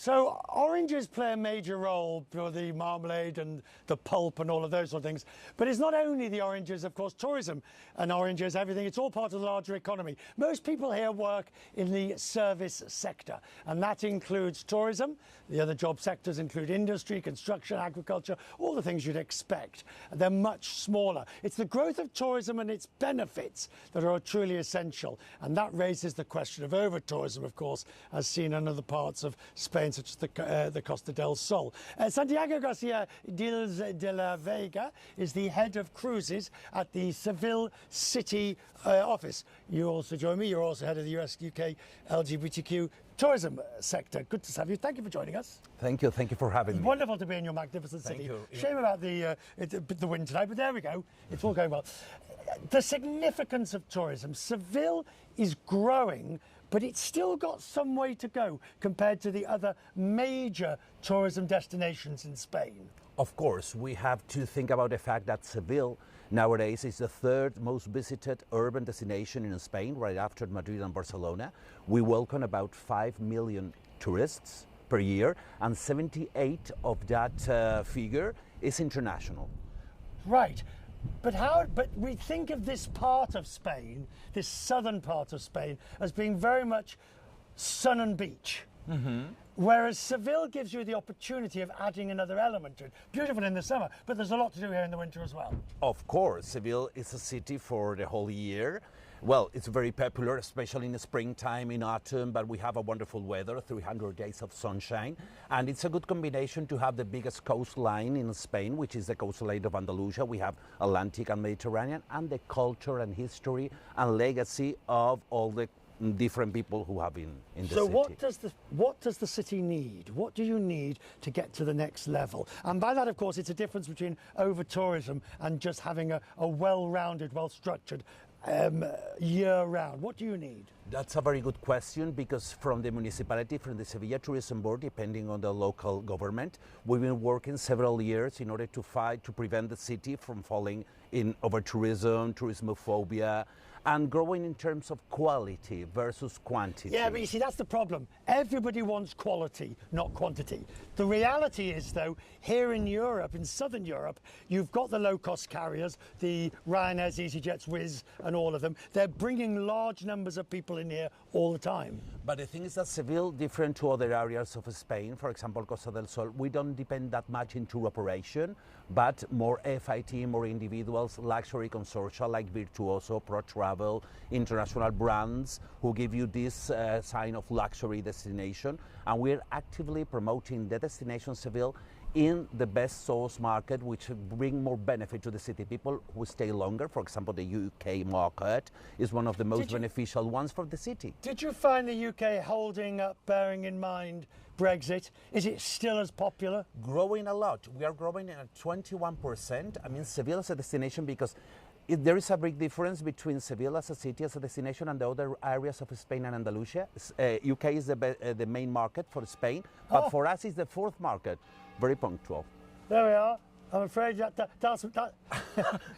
So oranges play a major role for the marmalade and the pulp and all of those sort of things. But it's not only the oranges, of course, tourism and oranges, everything. It's all part of the larger economy. Most people here work in the service sector, and that includes tourism. The other job sectors include industry, construction, agriculture, all the things you'd expect. They're much smaller. It's the growth of tourism and its benefits that are truly essential. And that raises the question of over-tourism, of course, as seen in other parts of Spain, such as the Costa del Sol. Santiago Garcia-Dils de la Vega is the head of cruises at the Seville City office. You also join me. You're also head of the US-UK LGBTQ tourism sector. Good to have you. Thank you for joining us. Thank you. Thank you for having me. Wonderful to be in your magnificent city. Thank you. Shame about the wind tonight, but there we go. It's all going well. The significance of tourism. Seville is growing, but it's still got some way to go compared to the other major tourism destinations in Spain. Of course, we have to think about the fact that Seville nowadays is the third most visited urban destination in Spain, right after Madrid and Barcelona. We welcome about 5 million tourists per year, and 78 of that figure is international. Right. But we think of this part of Spain, this southern part of Spain, as being very much sun and beach. Mm-hmm. Whereas Seville gives you the opportunity of adding another element to it. Beautiful in the summer, but there's a lot to do here in the winter as well. Of course, Seville is a city for the whole year. Well, it's very popular, especially in the springtime, in autumn, but we have a wonderful weather, 300 days of sunshine. And it's a good combination to have the biggest coastline in Spain, which is the coastline of Andalusia. We have Atlantic and Mediterranean, and the culture and history and legacy of all the different people who have been in the city. So what does the city need? What do you need to get to the next level? And by that, of course, it's a difference between over-tourism and just having a well-rounded, well-structured year-round. What do you need? That's a very good question, because from the municipality, from the Sevilla Tourism Board, depending on the local government, we've been working several years in order to fight to prevent the city from falling in over-tourism, tourismophobia, and growing in terms of quality versus quantity. Yeah, but you see, that's the problem. Everybody wants quality, not quantity. The reality is, though, here in Europe, in southern Europe, you've got the low-cost carriers, the Ryanair's, EasyJet's, Wizz, and all of them. They're bringing large numbers of people in here all the time. But the thing is that Seville, different to other areas of Spain, for example, Costa del Sol, we don't depend that much in tour operation, but more FIT, more individuals, luxury consortia like Virtuoso, ProTravel, international brands who give you this sign of luxury destination. And we're actively promoting the destination Seville in the best source market, which bring more benefit to the city. People who stay longer, for example, the UK market is one of the most beneficial ones for the city. Did you find the UK holding up, bearing in mind Brexit? Is it still as popular? Growing a lot. We are growing at 21%. I mean, Seville as a destination, because there is a big difference between Seville as a city, as a destination, and the other areas of Spain and Andalusia. UK is the main market for Spain, but for us it's the fourth market. Very punctual. There we are. I'm afraid that's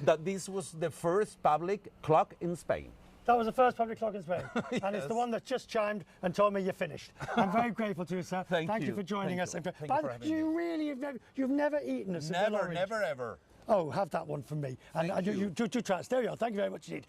that this was the first public clock in Spain. That was the first public clock in Spain. Yes. And it's the one that just chimed and told me you're finished. I'm very grateful to you, sir. Thank you for joining us. Thank you for having me. Really, you've never eaten a Seville orange? Never, ever. Oh, have that one from me. And you two tracks. There you are. Thank you very much indeed.